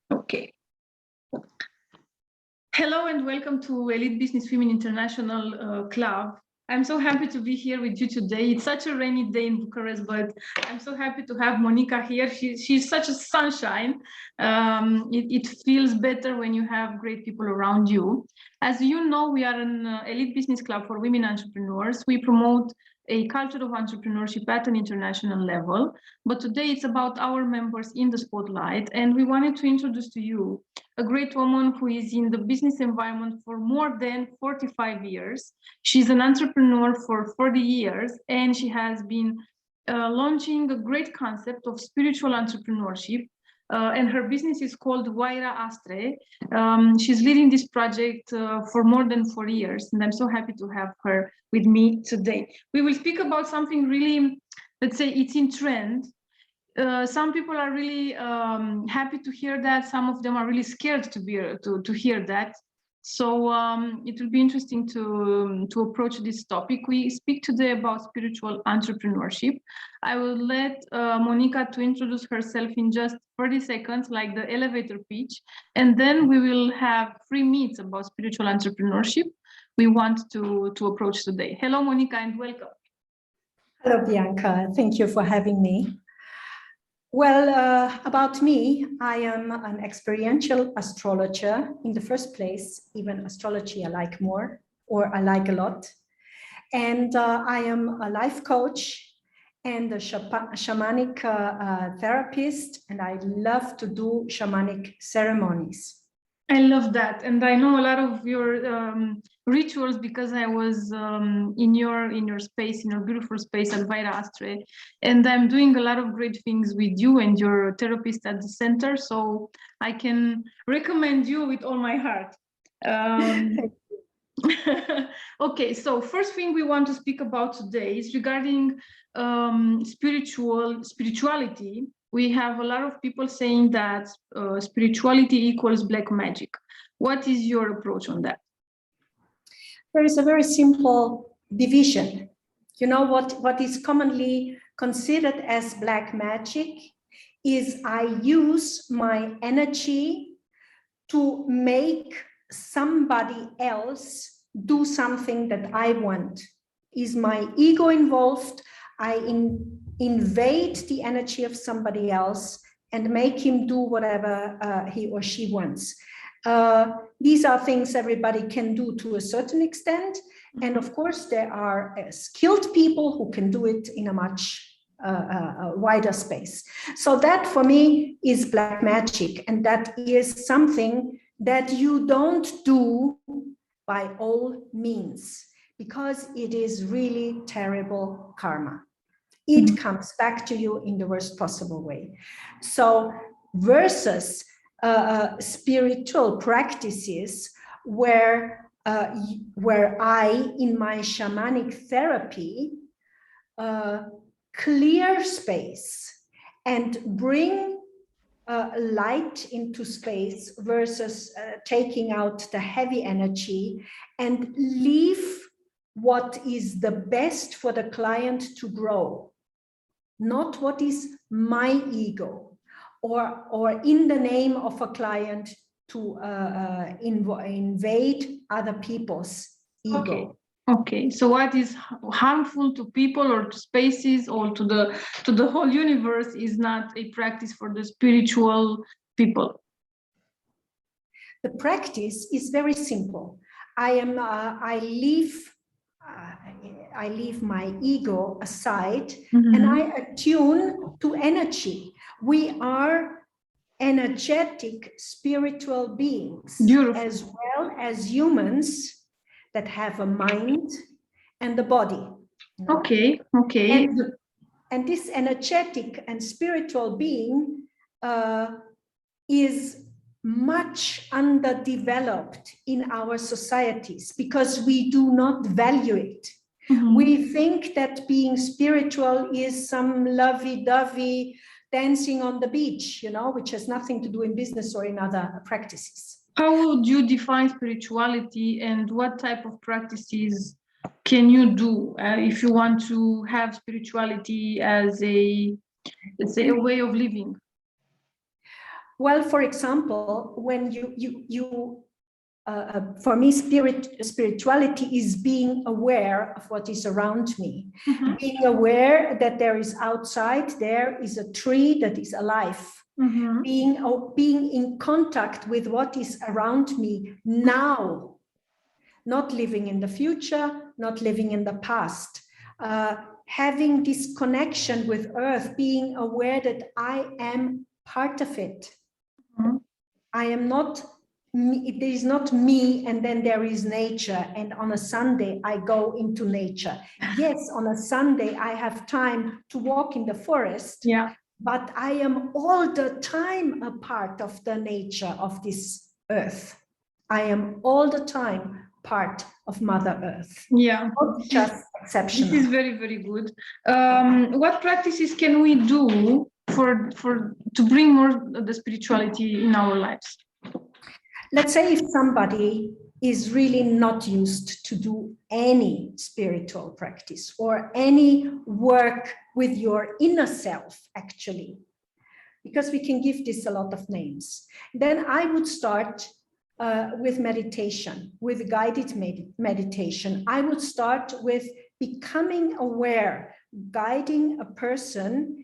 Okay. Hello and welcome to Elite Business Women International Club. I'm so happy to be here with you today. It's such a rainy day in Bucharest, but I'm so happy to have Monika here. She's such a sunshine. It feels better when you have great people around you. As you know, we are an elite business club for women entrepreneurs. We promote a culture of entrepreneurship at an international level. But today it's about our members in the spotlight. And we wanted to introduce to you a great woman who is in the business environment for more than 45 years. She's an entrepreneur for 40 years, and she has been launching a great concept of spiritual entrepreneurship. And her business is called WAYRA ASTRAE. She's leading this project for more than 4 years, and I'm so happy to have her with me today. We will speak about something really, let's say, it's in trend. Some people are really happy to hear that. Some of them are really scared to hear that. So it will be interesting to approach this topic. We speak today about spiritual entrepreneurship. I will let Monika to introduce herself in just 30 seconds, like the elevator pitch, and then we will have 3 minutes about spiritual entrepreneurship we want to approach today. Hello, Monika, and welcome. Hello, Bianca. Thank you for having me. Well, about me, I am an experiential astrologer. In the first place, even astrology I like more, or I like a lot. And I am a life coach and a shamanic therapist, and I love to do shamanic ceremonies. I love that, and I know a lot of your rituals because I was in your space, in your beautiful space at WAYRA ASTRAE, and I'm doing a lot of great things with you and your therapist at the center. So I can recommend you with all my heart. Okay, so first thing we want to speak about today is regarding spirituality. We have a lot of people saying that spirituality equals black magic. What is your approach on that? There is a very simple division. You know, what is commonly considered as black magic is I use my energy to make somebody else do something that I want. Is my ego involved? I invade the energy of somebody else and make him do whatever he or she wants. These are things everybody can do to a certain extent. And of course, there are skilled people who can do it in a much wider space. So that for me is black magic. And that is something that you don't do by all means, because it is really terrible karma. It comes back to you in the worst possible way. So versus spiritual practices where I, in my shamanic therapy, clear space and bring light into space versus taking out the heavy energy and leave what is the best for the client to grow. Not what is my ego, or in the name of a client to invade other people's ego. Okay. So what is harmful to people or to spaces or to the whole universe is not a practice for the spiritual people. The practice is very simple. I leave my ego aside, and I attune to energy. We are energetic spiritual beings, as well as humans that have a mind and a body. Okay. And this energetic and spiritual being is much underdeveloped in our societies because we do not value it. We think that being spiritual is some lovey-dovey dancing on the beach, you know, which has nothing to do in business or in other practices. How would you define spirituality, and what type of practices can you do if you want to have spirituality as a, let's say, a way of living? Well, for example, when for me, spirituality is being aware of what is around me, being aware that there is outside, there is a tree that is alive, being in contact with what is around me now, not living in the future, not living in the past, having this connection with earth, being aware that I am part of it. I am not, it is not me and then there is nature, and on a Sunday I go into nature. Yes, on a Sunday I have time to walk in the forest, but I am all the time a part of the nature of this earth. I am all the time part of Mother Earth. Yeah, not just exceptional. This is very, very good. What practices can we do to bring more the spirituality in our lives? Let's say if somebody is really not used to do any spiritual practice or any work with your inner self, actually, because we can give this a lot of names, then I would start with meditation, with guided meditation. I would start with becoming aware, guiding a person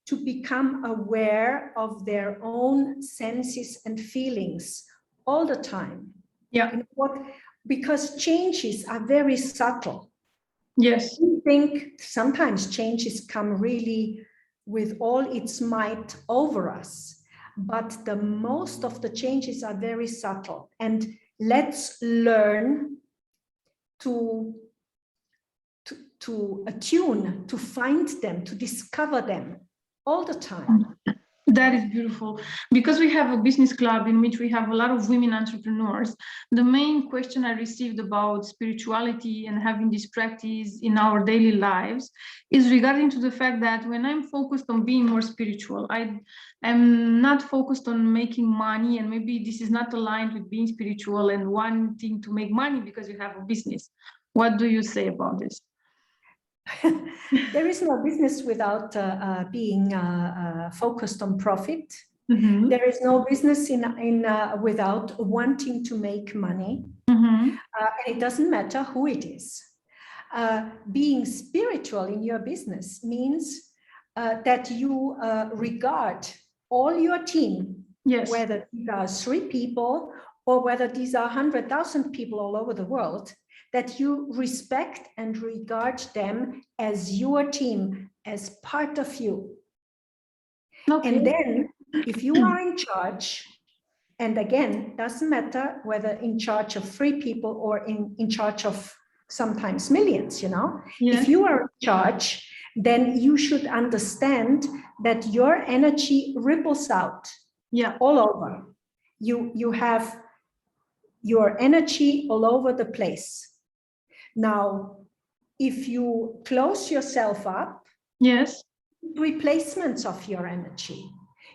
to become aware of their own senses and feelings all the time. Yeah. You know what? Because changes are very subtle. Yes. I think sometimes changes come really with all its might over us, but the most of the changes are very subtle. And let's learn to attune, to find them, to discover them all the time. That is beautiful. Because we have a business club in which we have a lot of women entrepreneurs, the main question I received about spirituality and having this practice in our daily lives is regarding to the fact that when I'm focused on being more spiritual, I am not focused on making money, and maybe this is not aligned with being spiritual and wanting to make money because you have a business. What do you say about this? There is no business without being focused on profit. Mm-hmm. There is no business without wanting to make money. Mm-hmm. And it doesn't matter who it is. Being spiritual in your business means that you regard all your team, yes, whether these are 3 people or whether these are 100,000 people all over the world, that you respect and regard them as your team, as part of you. Okay. And then if you are in charge, and again, doesn't matter whether in charge of 3 people or in charge of sometimes millions, you know, yes. If you are in charge, then you should understand that your energy ripples out all over. You have your energy all over the place. Now, if you close yourself up, yes, replacements of your energy.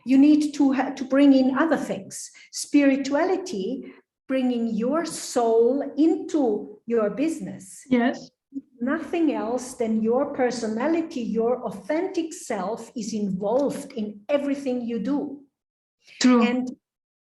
You need to bring in other things. Spirituality, bringing your soul into your business. Yes. Nothing else than your personality, your authentic self is involved in everything you do. True.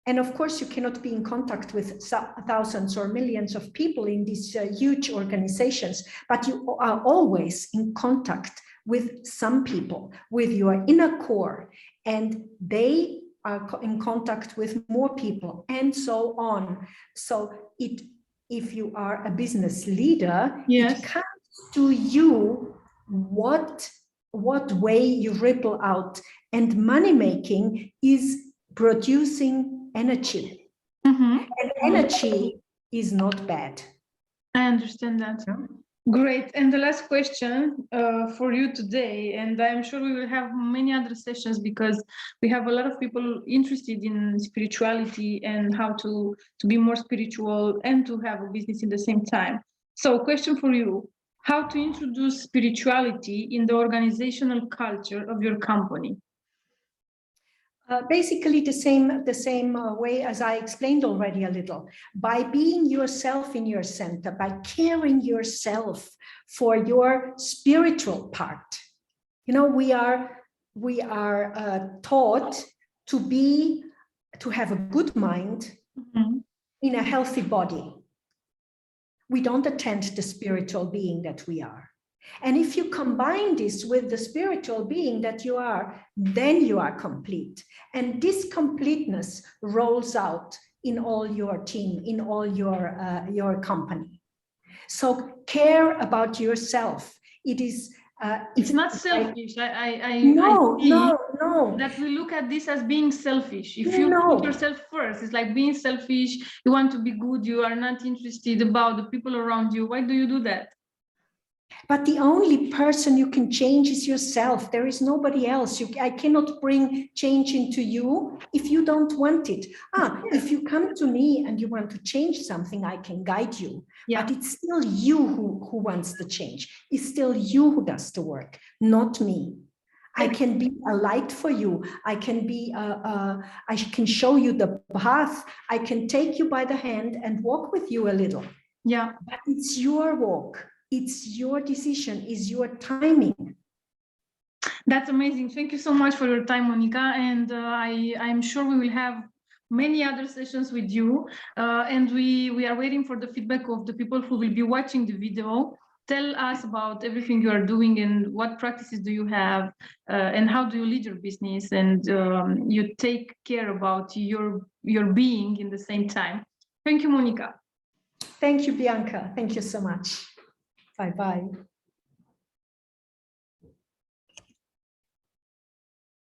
And of course, you cannot be in contact with thousands or millions of people in these huge organizations, but you are always in contact with some people, with your inner core, and they are in contact with more people, and so on. So if you are a business leader, yes, it comes to you what way you ripple out, and money making is producing energy. Mm-hmm. And energy is not bad. I understand that. Yeah. Great. And the last question for you today, and I'm sure we will have many other sessions because we have a lot of people interested in spirituality and how to be more spiritual and to have a business in the same time. So question for you, how to introduce spirituality in the organizational culture of your company? Basically the same way as I explained already a little, by being yourself in your center, by caring yourself for your spiritual part. You know, we are taught to have a good mind in a healthy body. We don't attend the spiritual being that we are. And if you combine this with the spiritual being that you are, then you are complete. And this completeness rolls out in all your team, in all your company. So care about yourself. It is. It's not selfish. No, I see no. that we look at this as being selfish. If you put yourself first, it's like being selfish. You want to be good. You are not interested about the people around you. Why do you do that? But the only person you can change is yourself. There is nobody else. I cannot bring change into you if you don't want it. If you come to me and you want to change something, I can guide you. Yeah. But it's still you who wants the change. It's still you who does the work, not me. I can be a light for you. I can be, I can show you the path. I can take you by the hand and walk with you a little. Yeah. But it's your walk. It's your decision, it's your timing. That's amazing. Thank you so much for your time, Monika. And I'm sure we will have many other sessions with you. And we are waiting for the feedback of the people who will be watching the video. Tell us about everything you are doing and what practices do you have and how do you lead your business and you take care about your being in the same time. Thank you, Monika. Thank you, Bianca. Thank you so much. Bye-bye.